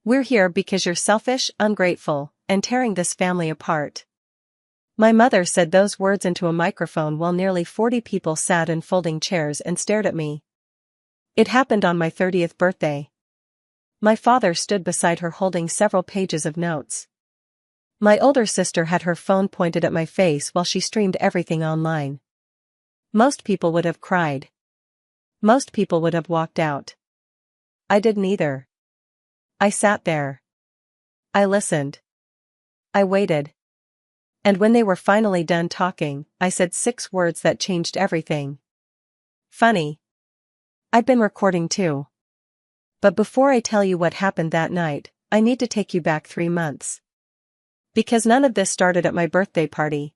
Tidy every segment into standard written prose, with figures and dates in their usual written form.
We're here because you're selfish, ungrateful, and tearing this family apart. My mother said those words into a microphone while nearly 40 people sat in folding chairs and stared at me. It happened on my 30th birthday. My father stood beside her holding several pages of notes. My older sister had her phone pointed at my face while she streamed everything online. Most people would have cried. Most people would have walked out. I didn't either. I sat there. I listened. I waited. And when they were finally done talking, I said 6 words that changed everything. Funny. I'd been recording too. But before I tell you what happened that night, I need to take you back 3 months. Because none of this started at my birthday party.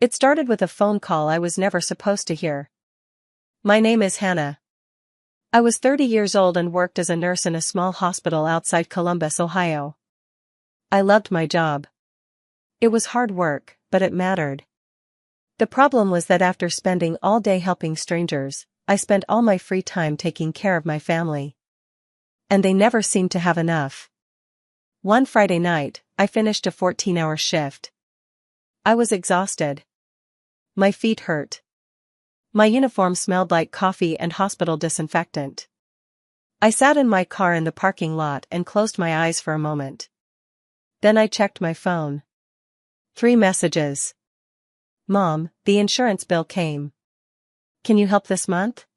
It started with a phone call I was never supposed to hear. My name is Hannah. I was 30 years old and worked as a nurse in a small hospital outside Columbus, Ohio. I loved my job. It was hard work, but it mattered. The problem was that after spending all day helping strangers, I spent all my free time taking care of my family. And they never seemed to have enough. One Friday night, I finished a 14-hour shift. I was exhausted. My feet hurt. My uniform smelled like coffee and hospital disinfectant. I sat in my car in the parking lot and closed my eyes for a moment. Then I checked my phone. 3 messages. Mom, the insurance bill came. Can you help this month?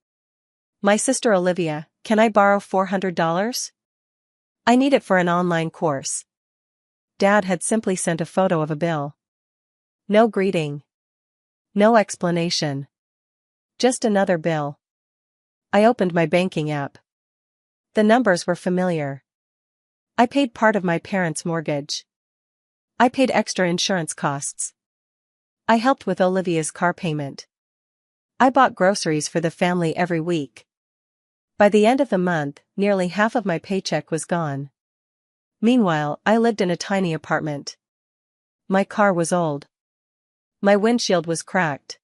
My sister Olivia, can I borrow $400? I need it for an online course. Dad had simply sent a photo of a bill. No greeting. No explanation. Just another bill. I opened my banking app. The numbers were familiar. I paid part of my parents' mortgage. I paid extra insurance costs. I helped with Olivia's car payment. I bought groceries for the family every week. By the end of the month, nearly half of my paycheck was gone. Meanwhile, I lived in a tiny apartment. My car was old. My windshield was cracked.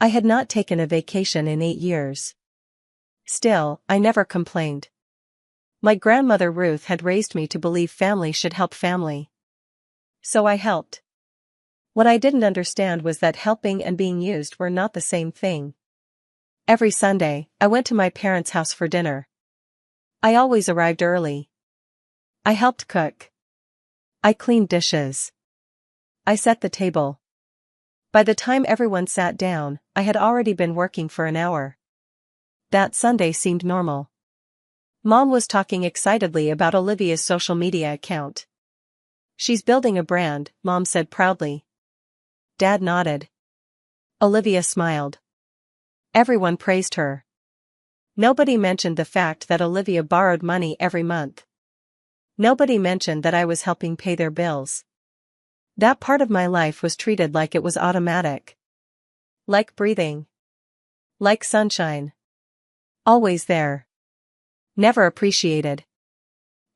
I had not taken a vacation in 8 years. Still, I never complained. My grandmother Ruth had raised me to believe family should help family. So I helped. What I didn't understand was that helping and being used were not the same thing. Every Sunday, I went to my parents' house for dinner. I always arrived early. I helped cook. I cleaned dishes. I set the table. By the time everyone sat down, I had already been working for an hour. That Sunday seemed normal. Mom was talking excitedly about Olivia's social media account. She's building a brand, Mom said proudly. Dad nodded. Olivia smiled. Everyone praised her. Nobody mentioned the fact that Olivia borrowed money every month. Nobody mentioned that I was helping pay their bills. That part of my life was treated like it was automatic. Like breathing. Like sunshine. Always there. Never appreciated.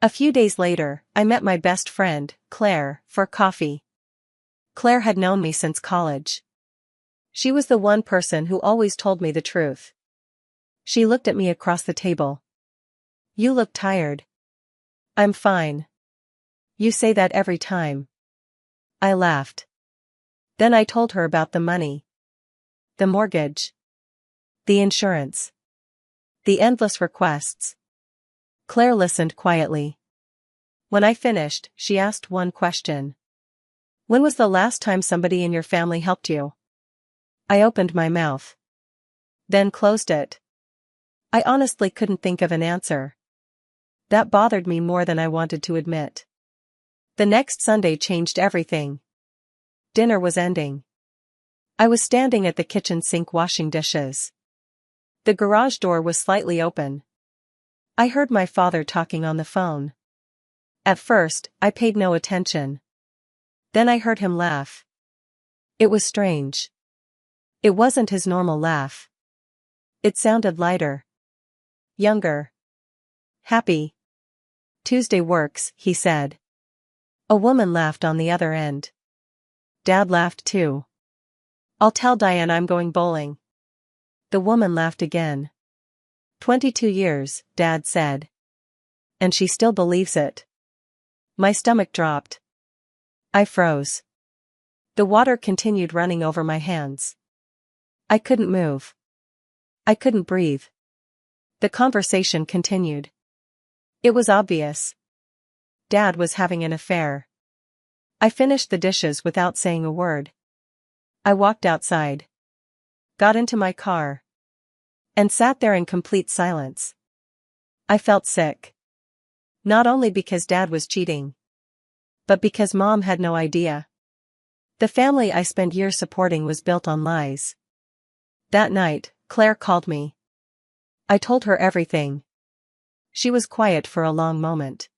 A few days later, I met my best friend, Claire, for coffee. Claire had known me since college. She was the one person who always told me the truth. She looked at me across the table. You look tired. I'm fine. You say that every time. I laughed. Then I told her about the money. The mortgage. The insurance. The endless requests. Claire listened quietly. When I finished, she asked one question. When was the last time somebody in your family helped you? I opened my mouth. Then closed it. I honestly couldn't think of an answer. That bothered me more than I wanted to admit. The next Sunday changed everything. Dinner was ending. I was standing at the kitchen sink washing dishes. The garage door was slightly open. I heard my father talking on the phone. At first, I paid no attention. Then I heard him laugh. It was strange. It wasn't his normal laugh. It sounded lighter. Younger. Happy. Tuesday works, he said. A woman laughed on the other end. Dad laughed too. I'll tell Diane I'm going bowling. The woman laughed again. 22 years, Dad said. and she still believes it. My stomach dropped. I froze. The water continued running over my hands. I couldn't move. I couldn't breathe. The conversation continued. It was obvious. Dad was having an affair. I finished the dishes without saying a word. I walked outside. Got into my car. And sat there in complete silence. I felt sick. Not only because Dad was cheating, but because Mom had no idea. The family I spent years supporting was built on lies. That night, Claire called me. I told her everything. She was quiet for a long moment.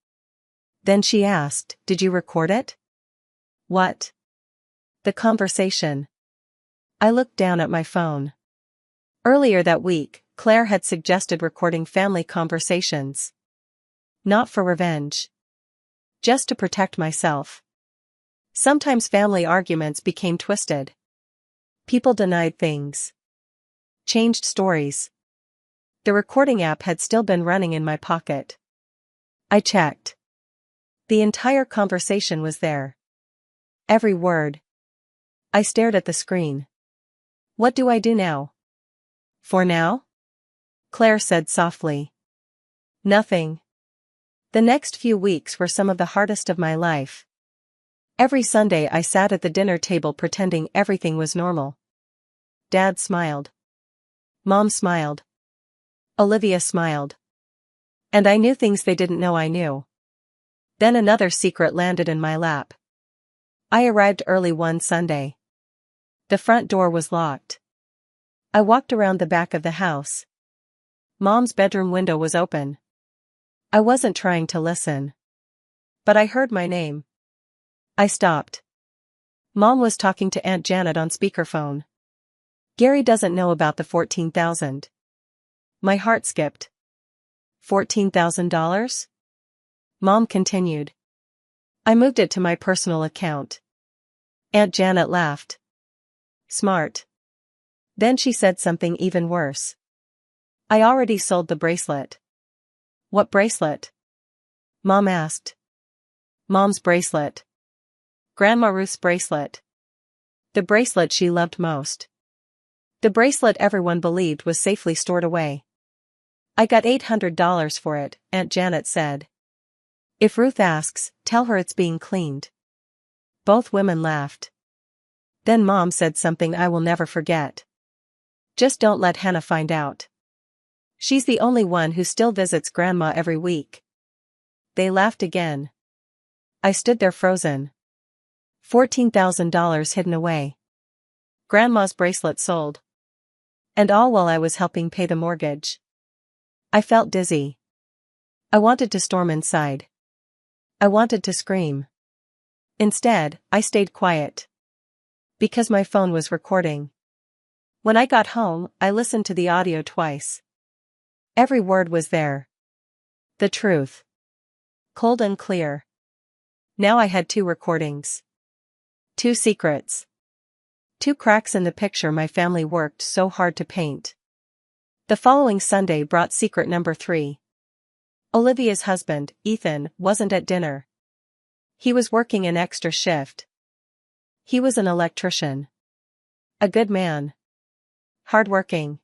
Then she asked, "Did you record it?" "What?" "The conversation." I looked down at my phone. Earlier that week, Claire had suggested recording family conversations. Not for revenge. Just to protect myself. Sometimes family arguments became twisted. People denied things. Changed stories. The recording app had still been running in my pocket. I checked. The entire conversation was there. Every word. I stared at the screen. What do I do now? For now? Claire said softly. Nothing. The next few weeks were some of the hardest of my life. Every Sunday I sat at the dinner table pretending everything was normal. Dad smiled. Mom smiled. Olivia smiled. And I knew things they didn't know I knew. Then another secret landed in my lap. I arrived early one Sunday. The front door was locked. I walked around the back of the house. Mom's bedroom window was open. I wasn't trying to listen. But I heard my name. I stopped. Mom was talking to Aunt Janet on speakerphone. Gary doesn't know about the $14,000. My heart skipped. $14,000? Mom continued. I moved it to my personal account. Aunt Janet laughed. Smart. Then she said something even worse. I already sold the bracelet. What bracelet? Mom asked. Mom's bracelet. Grandma Ruth's bracelet. The bracelet she loved most. The bracelet everyone believed was safely stored away. I got $800 for it, Aunt Janet said. If Ruth asks, tell her it's being cleaned. Both women laughed. Then Mom said something I will never forget. Just don't let Hannah find out. She's the only one who still visits Grandma every week. They laughed again. I stood there frozen. $14,000 hidden away. Grandma's bracelet sold. And all while I was helping pay the mortgage. I felt dizzy. I wanted to storm inside. I wanted to scream. Instead, I stayed quiet. Because my phone was recording. When I got home, I listened to the audio twice. Every word was there. The truth. Cold and clear. Now I had 2 recordings. 2 secrets. 2 cracks in the picture my family worked so hard to paint. The following Sunday brought secret number 3. Olivia's husband, Ethan, wasn't at dinner. He was working an extra shift. He was an electrician. A good man. Hardworking.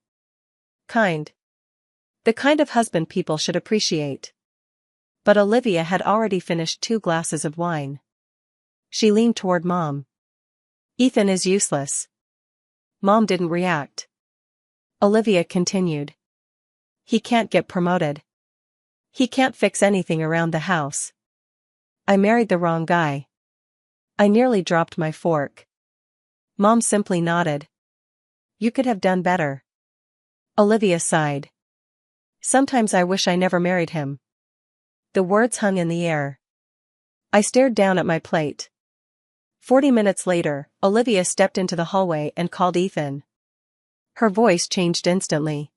Kind. The kind of husband people should appreciate. But Olivia had already finished 2 glasses of wine. She leaned toward Mom. Ethan is useless. Mom didn't react. Olivia continued. He can't get promoted. He can't fix anything around the house. I married the wrong guy. I nearly dropped my fork. Mom simply nodded. You could have done better. Olivia sighed. Sometimes I wish I never married him. The words hung in the air. I stared down at my plate. 40 minutes later, Olivia stepped into the hallway and called Ethan. Her voice changed instantly.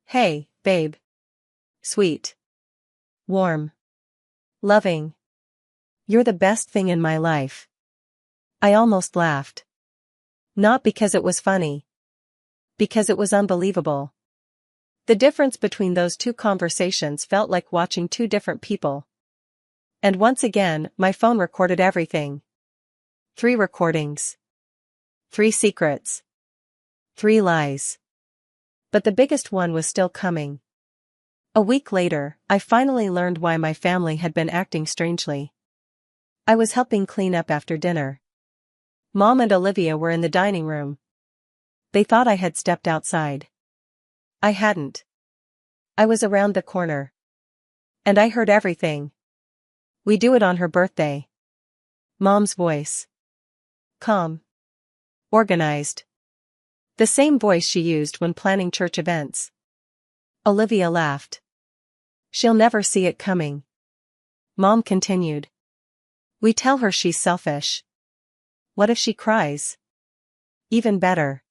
Hey, babe. Sweet. Warm. Loving. You're the best thing in my life. I almost laughed. Not because it was funny. Because it was unbelievable. The difference between those two conversations felt like watching two different people. And once again, my phone recorded everything. 3 recordings. 3 secrets. 3 lies. But the biggest one was still coming. A week later, I finally learned why my family had been acting strangely. I was helping clean up after dinner. Mom and Olivia were in the dining room. They thought I had stepped outside. I hadn't. I was around the corner. And I heard everything. We do it on her birthday. Mom's voice. Calm. Organized. The same voice she used when planning church events. Olivia laughed. She'll never see it coming. Mom continued. We tell her she's selfish. What if she cries? Even better.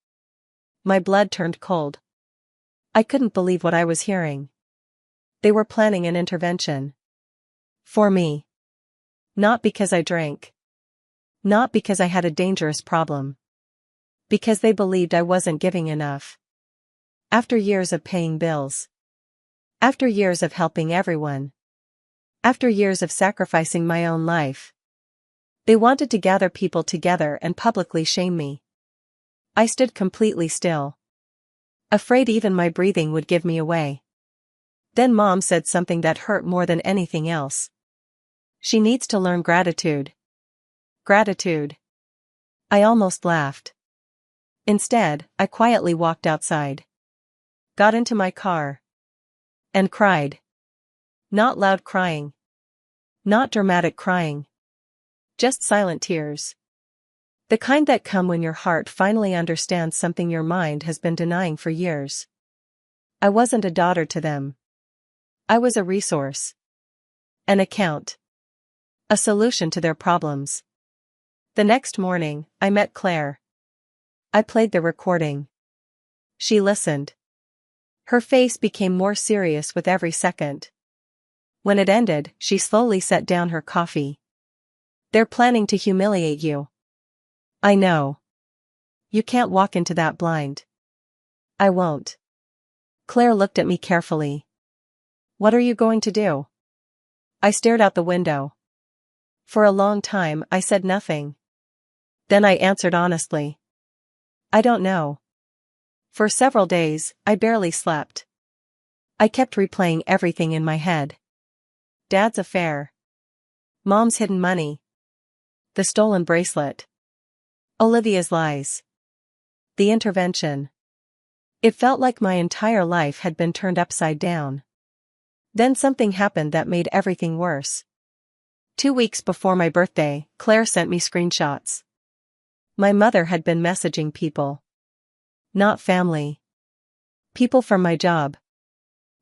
My blood turned cold. I couldn't believe what I was hearing. They were planning an intervention. For me. Not because I drank. Not because I had a dangerous problem. Because they believed I wasn't giving enough. After years of paying bills. After years of helping everyone. After years of sacrificing my own life. They wanted to gather people together and publicly shame me. I stood completely still. Afraid even my breathing would give me away. Then Mom said something that hurt more than anything else. She needs to learn gratitude. Gratitude. I almost laughed. Instead, I quietly walked outside. Got into my car. And cried. Not loud crying. Not dramatic crying. Just silent tears. The kind that come when your heart finally understands something your mind has been denying for years. I wasn't a daughter to them. I was a resource. An account. A solution to their problems. The next morning, I met Claire. I played the recording. She listened. Her face became more serious with every second. When it ended, she slowly set down her coffee. They're planning to humiliate you. I know. You can't walk into that blind. I won't. Claire looked at me carefully. What are you going to do? I stared out the window. For a long time, I said nothing. Then I answered honestly. I don't know. For several days, I barely slept. I kept replaying everything in my head. Dad's affair. Mom's hidden money. The stolen bracelet. Olivia's lies. The intervention. It felt like my entire life had been turned upside down. Then something happened that made everything worse. 2 weeks before my birthday, Claire sent me screenshots. My mother had been messaging people. Not family. People from my job.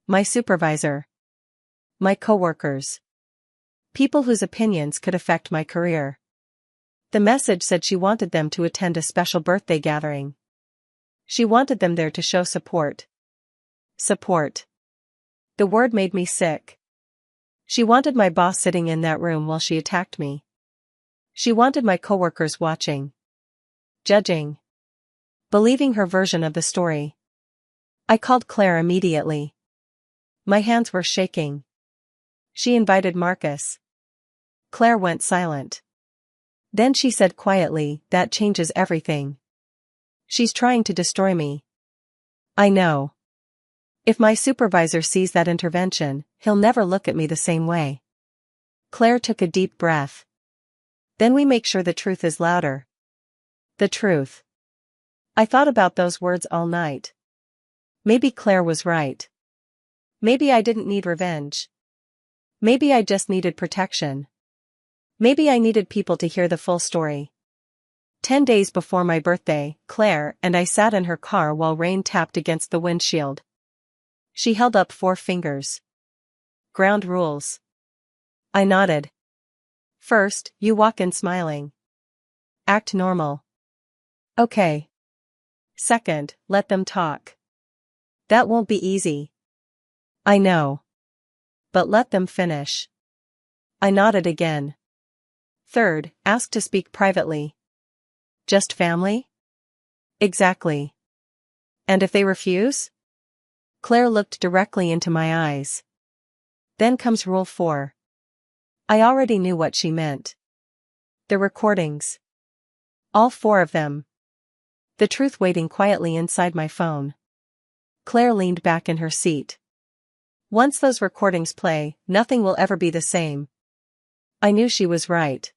My supervisor. My coworkers. People whose opinions could affect my career. The message said she wanted them to attend a special birthday gathering. She wanted them there to show support. Support. The word made me sick. She wanted my boss sitting in that room while she attacked me. She wanted my coworkers watching. Judging. Believing her version of the story. I called Claire immediately. My hands were shaking. She invited Marcus. Claire went silent. Then she said quietly, that changes everything. She's trying to destroy me. I know. If my supervisor sees that intervention, he'll never look at me the same way. Claire took a deep breath. Then we make sure the truth is louder. The truth. I thought about those words all night. Maybe Claire was right. Maybe I didn't need revenge. Maybe I just needed protection. Maybe I needed people to hear the full story. 10 days before my birthday, Claire and I sat in her car while rain tapped against the windshield. She held up 4 fingers. Ground rules. I nodded. First, you walk in smiling. Act normal. Okay. Second, let them talk. That won't be easy. I know. But let them finish. I nodded again. Third, ask to speak privately. Just family? Exactly. And if they refuse? Claire looked directly into my eyes. Then comes Rule 4. I already knew what she meant. The recordings. All 4 of them. The truth waiting quietly inside my phone. Claire leaned back in her seat. Once those recordings play, nothing will ever be the same. I knew she was right.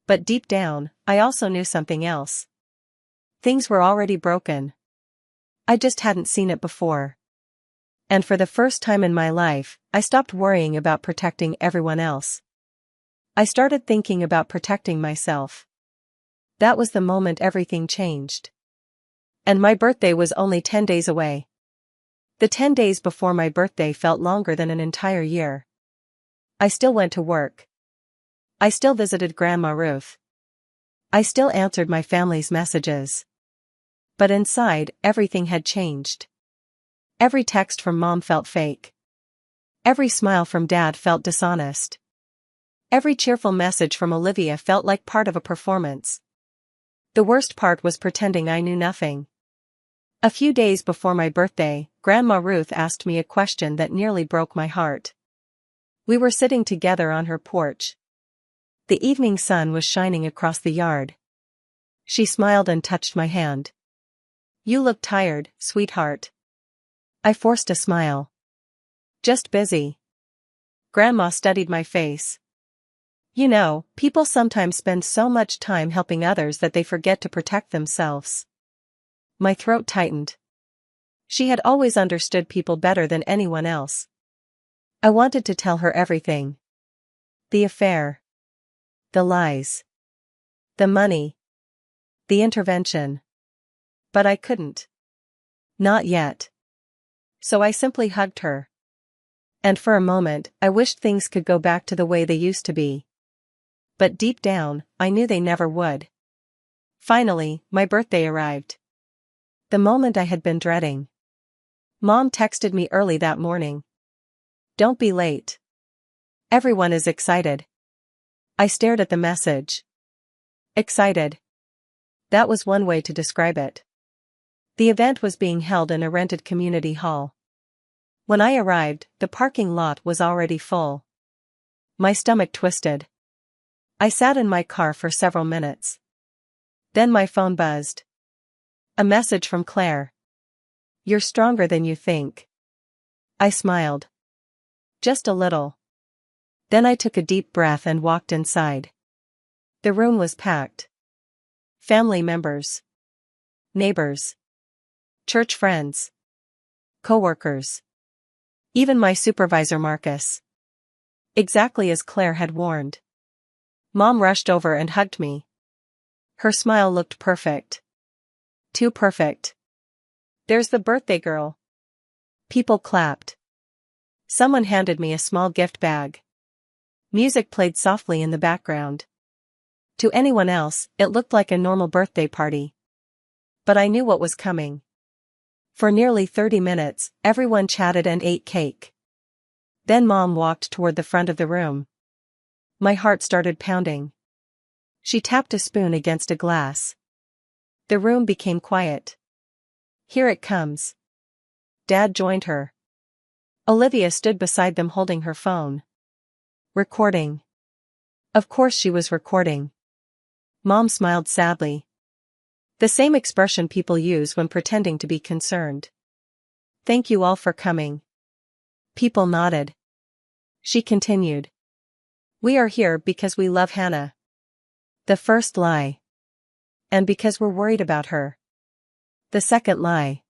But deep down, I also knew something else. Things were already broken. I just hadn't seen it before. And for the first time in my life, I stopped worrying about protecting everyone else. I started thinking about protecting myself. That was the moment everything changed. And my birthday was only 10 days away. The 10 days before my birthday felt longer than an entire year. I still went to work. I still visited Grandma Ruth. I still answered my family's messages. But inside, everything had changed. Every text from Mom felt fake. Every smile from Dad felt dishonest. Every cheerful message from Olivia felt like part of a performance. The worst part was pretending I knew nothing. A few days before my birthday, Grandma Ruth asked me a question that nearly broke my heart. We were sitting together on her porch. The evening sun was shining across the yard. She smiled and touched my hand. "You look tired, sweetheart." I forced a smile. "Just busy." Grandma studied my face. "You know, people sometimes spend so much time helping others that they forget to protect themselves." My throat tightened. She had always understood people better than anyone else. I wanted to tell her everything. The affair. The lies. The money. The intervention. But I couldn't. Not yet. So I simply hugged her. And for a moment, I wished things could go back to the way they used to be. But deep down, I knew they never would. Finally, my birthday arrived. The moment I had been dreading. Mom texted me early that morning. "Don't be late. Everyone is excited." I stared at the message. Excited. That was one way to describe it. The event was being held in a rented community hall. When I arrived, the parking lot was already full. My stomach twisted. I sat in my car for several minutes. Then my phone buzzed. A message from Claire. "You're stronger than you think." I smiled. Just a little. Then I took a deep breath and walked inside. The room was packed. Family members. Neighbors. Church friends. Co-workers. Even my supervisor Marcus. Exactly as Claire had warned. Mom rushed over and hugged me. Her smile looked perfect. Too perfect. "There's the birthday girl." People clapped. Someone handed me a small gift bag. Music played softly in the background. To anyone else, it looked like a normal birthday party. But I knew what was coming. For nearly 30 minutes, everyone chatted and ate cake. Then Mom walked toward the front of the room. My heart started pounding. She tapped a spoon against a glass. The room became quiet. "Here it comes." Dad joined her. Olivia stood beside them holding her phone. Recording. Of course she was recording. Mom smiled sadly. The same expression people use when pretending to be concerned. "Thank you all for coming." People nodded. She continued. "We are here because we love Hannah." The first lie. And because we're worried about her. The second lie.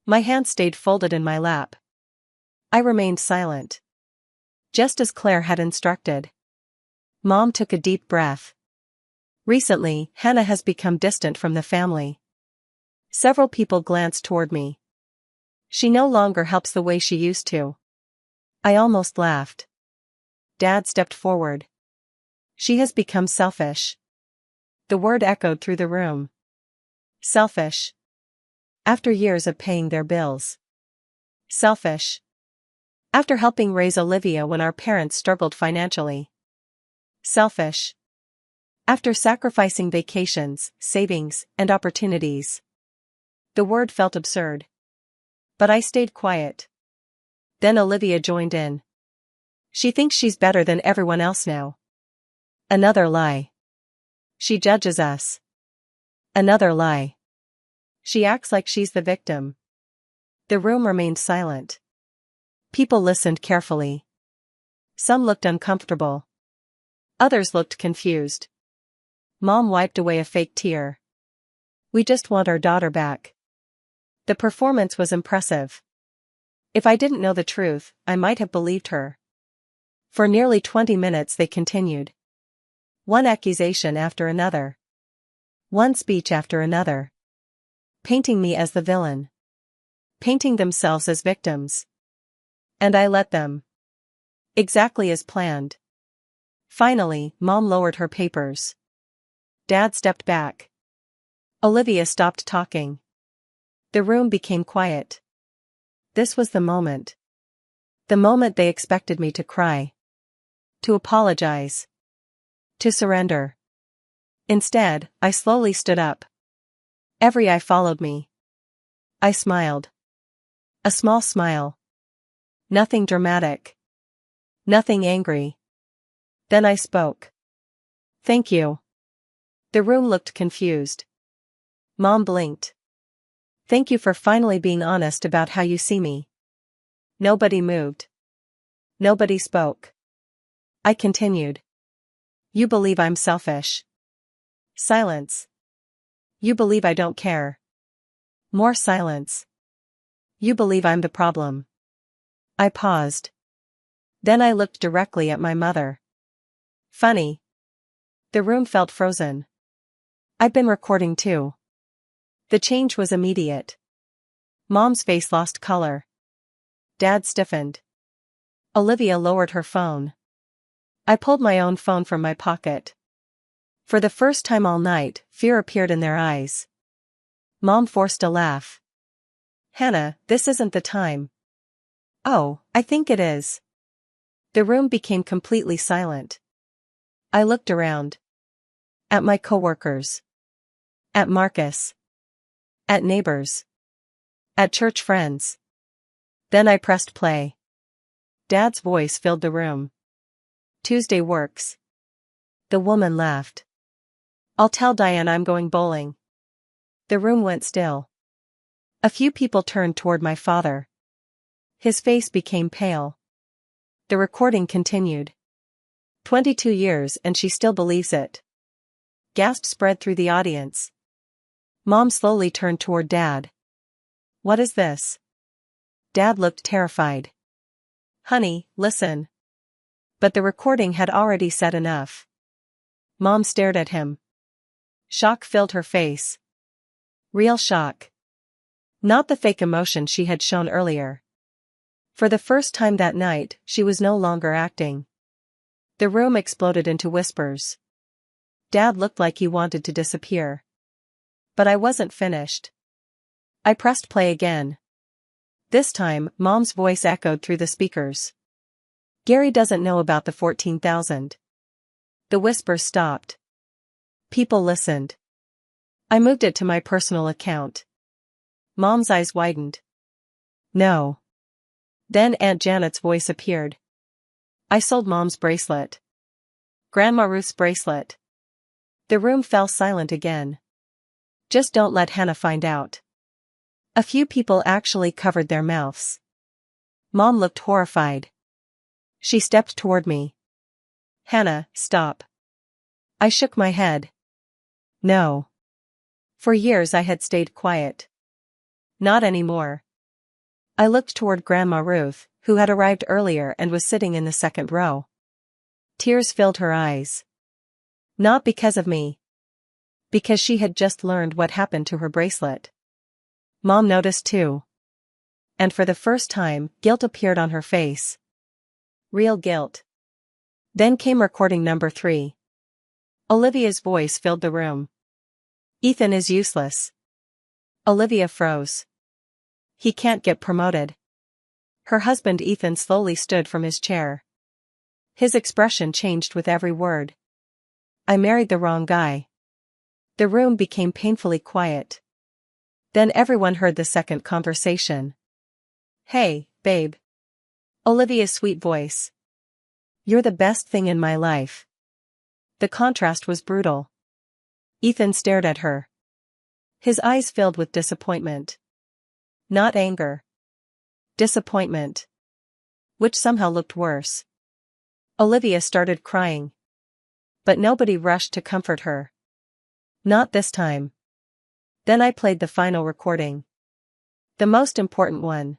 My hand stayed folded in my lap. I remained silent. Just as Claire had instructed. Mom took a deep breath. "Recently, Hannah has become distant from the family." Several people glanced toward me. "She no longer helps the way she used to." I almost laughed. Dad stepped forward. "She has become selfish." The word echoed through the room. Selfish. After years of paying their bills. Selfish. After helping raise Olivia when our parents struggled financially. Selfish. After sacrificing vacations, savings, and opportunities. The word felt absurd. But I stayed quiet. Then Olivia joined in. She thinks she's better than everyone else now. Another lie. She judges us. Another lie. She acts like she's the victim. The room remained silent. People listened carefully. Some looked uncomfortable. Others looked confused. Mom wiped away a fake tear. We just want our daughter back. The performance was impressive. If I didn't know the truth, I might have believed her. For nearly 20 minutes they continued. One accusation after another. One speech after another. Painting me as the villain. Painting themselves as victims. And I let them. Exactly as planned. Finally, Mom lowered her papers. Dad stepped back. Olivia stopped talking. The room became quiet. This was the moment. The moment they expected me to cry. To apologize. To surrender. Instead, I slowly stood up. Every eye followed me. I smiled. A small smile. Nothing dramatic. Nothing angry. Then I spoke. Thank you. The room looked confused. Mom blinked. Thank you for finally being honest about how you see me. Nobody moved. Nobody spoke. I continued. You believe I'm selfish. Silence. You believe I don't care. More silence. You believe I'm the problem. I paused. Then I looked directly at my mother. Funny. The room felt frozen. I'd been recording too. The change was immediate. Mom's face lost color. Dad stiffened. Olivia lowered her phone. I pulled my own phone from my pocket. For the first time all night, fear appeared in their eyes. Mom forced a laugh. Hannah, this isn't the time. Oh, I think it is. The room became completely silent. I looked around. At my coworkers. At Marcus. At neighbors. At church friends. Then I pressed play. Dad's voice filled the room. Tuesday works. The woman laughed. I'll tell Diane I'm going bowling. The room went still. A few people turned toward my father. His face became pale. The recording continued. 22 years and she still believes it. Gasps spread through the audience. Mom slowly turned toward Dad. What is this? Dad looked terrified. Honey, listen. But the recording had already said enough. Mom stared at him. Shock filled her face. Real shock. Not the fake emotion she had shown earlier. For the first time that night, she was no longer acting. The room exploded into whispers. Dad looked like he wanted to disappear. But I wasn't finished. I pressed play again. This time, Mom's voice echoed through the speakers. Gary doesn't know about the 14,000. The whispers stopped. People listened. I moved it to my personal account. Mom's eyes widened. No. Then Aunt Janet's voice appeared. I sold Mom's bracelet. Grandma Ruth's bracelet. The room fell silent again. Just don't let Hannah find out. A few people actually covered their mouths. Mom looked horrified. She stepped toward me. Hannah, stop. I shook my head. No. For years I had stayed quiet. Not anymore. I looked toward Grandma Ruth, who had arrived earlier and was sitting in the second row. Tears filled her eyes. Not because of me. Because she had just learned what happened to her bracelet. Mom noticed too. And for the first time, guilt appeared on her face. Real guilt. Then came recording number 3. Olivia's voice filled the room. Ethan is useless. Olivia froze. He can't get promoted. Her husband Ethan slowly stood from his chair. His expression changed with every word. I married the wrong guy. The room became painfully quiet. Then everyone heard the second conversation. Hey, babe. Olivia's sweet voice. You're the best thing in my life. The contrast was brutal. Ethan stared at her. His eyes filled with disappointment. Not anger. Disappointment. Which somehow looked worse. Olivia started crying. But nobody rushed to comfort her. Not this time. Then I played the final recording. The most important one.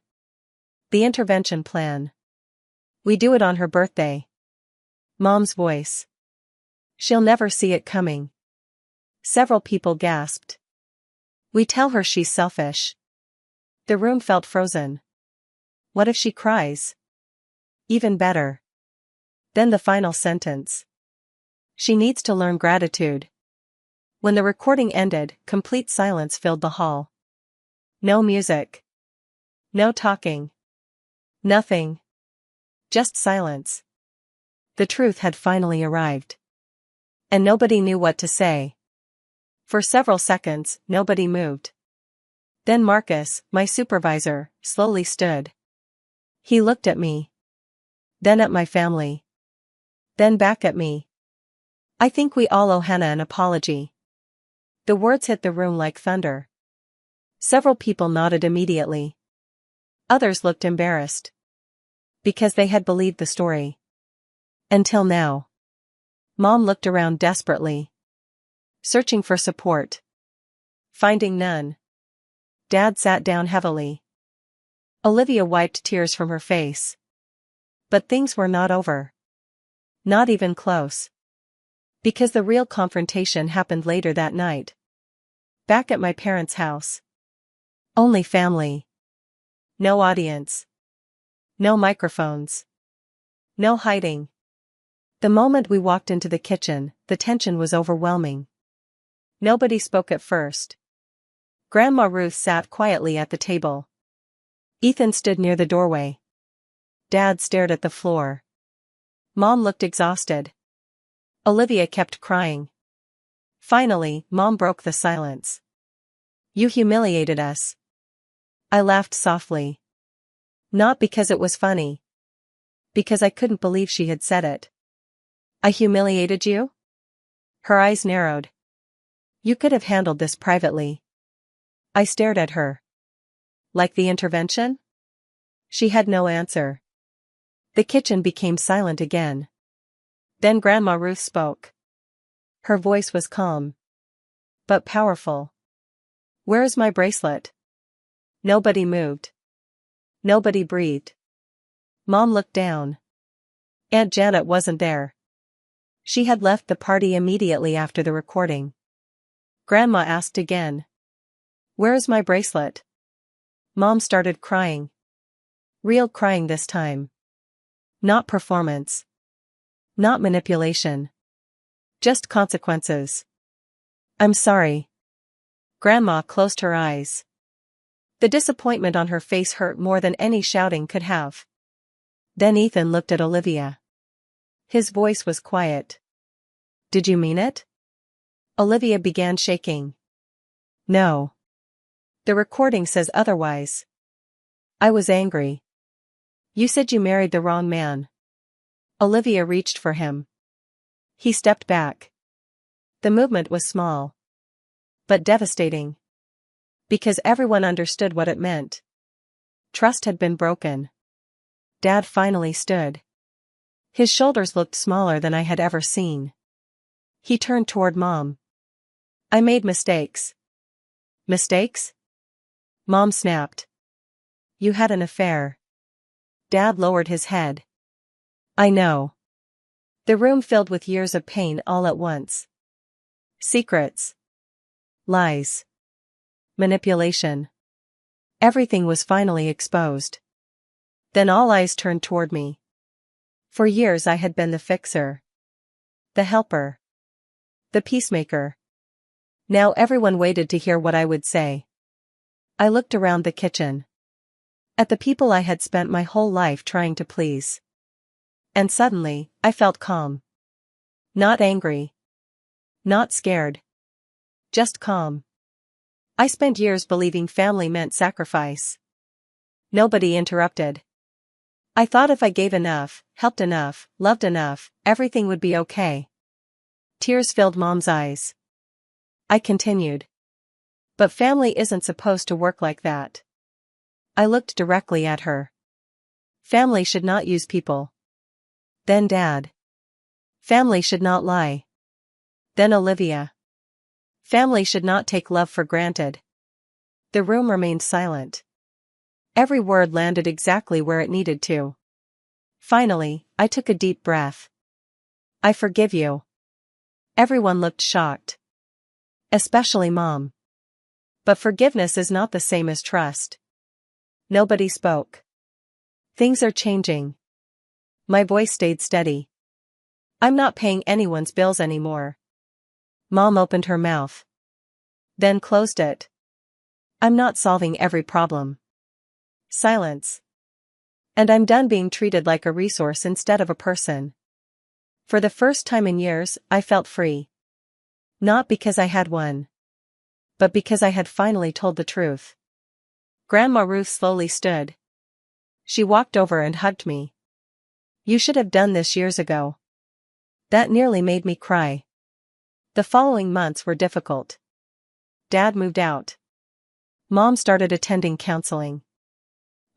The intervention plan. We do it on her birthday. Mom's voice. She'll never see it coming. Several people gasped. We tell her she's selfish. The room felt frozen. What if she cries? Even better. Then the final sentence. She needs to learn gratitude. When the recording ended, complete silence filled the hall. No music. No talking. Nothing. Just silence. The truth had finally arrived. And nobody knew what to say. For several seconds, nobody moved. Then Marcus, my supervisor, slowly stood. He looked at me. Then at my family. Then back at me. I think we all owe Hannah an apology. The words hit the room like thunder. Several people nodded immediately. Others looked embarrassed. Because they had believed the story. Until now. Mom looked around desperately. Searching for support. Finding none. Dad sat down heavily. Olivia wiped tears from her face. But things were not over. Not even close. Because the real confrontation happened later that night. Back at my parents' house. Only family. No audience. No microphones. No hiding. The moment we walked into the kitchen, the tension was overwhelming. Nobody spoke at first. Grandma Ruth sat quietly at the table. Ethan stood near the doorway. Dad stared at the floor. Mom looked exhausted. Olivia kept crying. Finally, Mom broke the silence. You humiliated us. I laughed softly. Not because it was funny. Because I couldn't believe she had said it. I humiliated you? Her eyes narrowed. You could have handled this privately. I stared at her. Like the intervention? She had no answer. The kitchen became silent again. Then Grandma Ruth spoke. Her voice was calm. But powerful. Where is my bracelet? Nobody moved. Nobody breathed. Mom looked down. Aunt Janet wasn't there. She had left the party immediately after the recording. Grandma asked again. Where is my bracelet? Mom started crying. Real crying this time. Not performance. Not manipulation. Just consequences. I'm sorry. Grandma closed her eyes. The disappointment on her face hurt more than any shouting could have. Then Ethan looked at Olivia. His voice was quiet. Did you mean it? Olivia began shaking. No. The recording says otherwise. I was angry. You said you married the wrong man. Olivia reached for him. He stepped back. The movement was small. But devastating. Because everyone understood what it meant. Trust had been broken. Dad finally stood. His shoulders looked smaller than I had ever seen. He turned toward Mom. I made mistakes. Mistakes? Mom snapped. You had an affair. Dad lowered his head. I know. The room filled with years of pain all at once. Secrets. Lies. Manipulation. Everything was finally exposed. Then all eyes turned toward me. For years I had been the fixer. The helper. The peacemaker. Now everyone waited to hear what I would say. I looked around the kitchen. At the people I had spent my whole life trying to please. And suddenly, I felt calm. Not angry. Not scared. Just calm. I spent years believing family meant sacrifice. Nobody interrupted. I thought if I gave enough, helped enough, loved enough, everything would be okay. Tears filled Mom's eyes. I continued. But family isn't supposed to work like that. I looked directly at her. Family should not use people. Then Dad. Family should not lie. Then Olivia. Family should not take love for granted. The room remained silent. Every word landed exactly where it needed to. Finally, I took a deep breath. I forgive you. Everyone looked shocked. Especially Mom. But forgiveness is not the same as trust. Nobody spoke. Things are changing. My voice stayed steady. I'm not paying anyone's bills anymore. Mom opened her mouth. Then closed it. I'm not solving every problem. Silence. And I'm done being treated like a resource instead of a person. For the first time in years, I felt free. Not because I had won. But because I had finally told the truth. Grandma Ruth slowly stood. She walked over and hugged me. You should have done this years ago. That nearly made me cry. The following months were difficult. Dad moved out. Mom started attending counseling.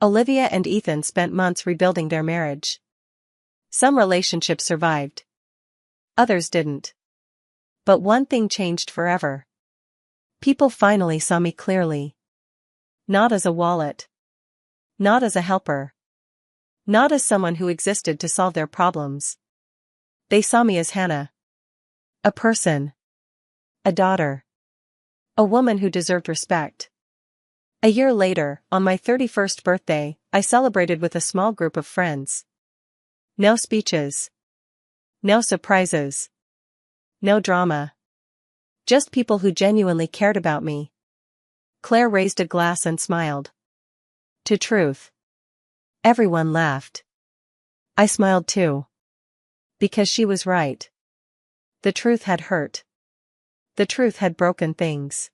Olivia and Ethan spent months rebuilding their marriage. Some relationships survived. Others didn't. But one thing changed forever. People finally saw me clearly. Not as a wallet. Not as a helper. Not as someone who existed to solve their problems. They saw me as Hannah. A person. A daughter. A woman who deserved respect. A year later, on my 31st birthday, I celebrated with a small group of friends. No speeches. No surprises. No drama. Just people who genuinely cared about me. Claire raised a glass and smiled. To truth. Everyone laughed. I smiled too. Because she was right. The truth had hurt. The truth had broken things.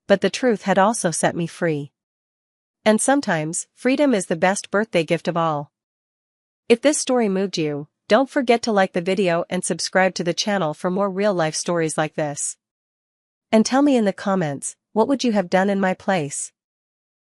But the truth had also set me free. And sometimes, freedom is the best birthday gift of all. If this story moved you, don't forget to like the video and subscribe to the channel for more real-life stories like this. And tell me in the comments, what would you have done in my place?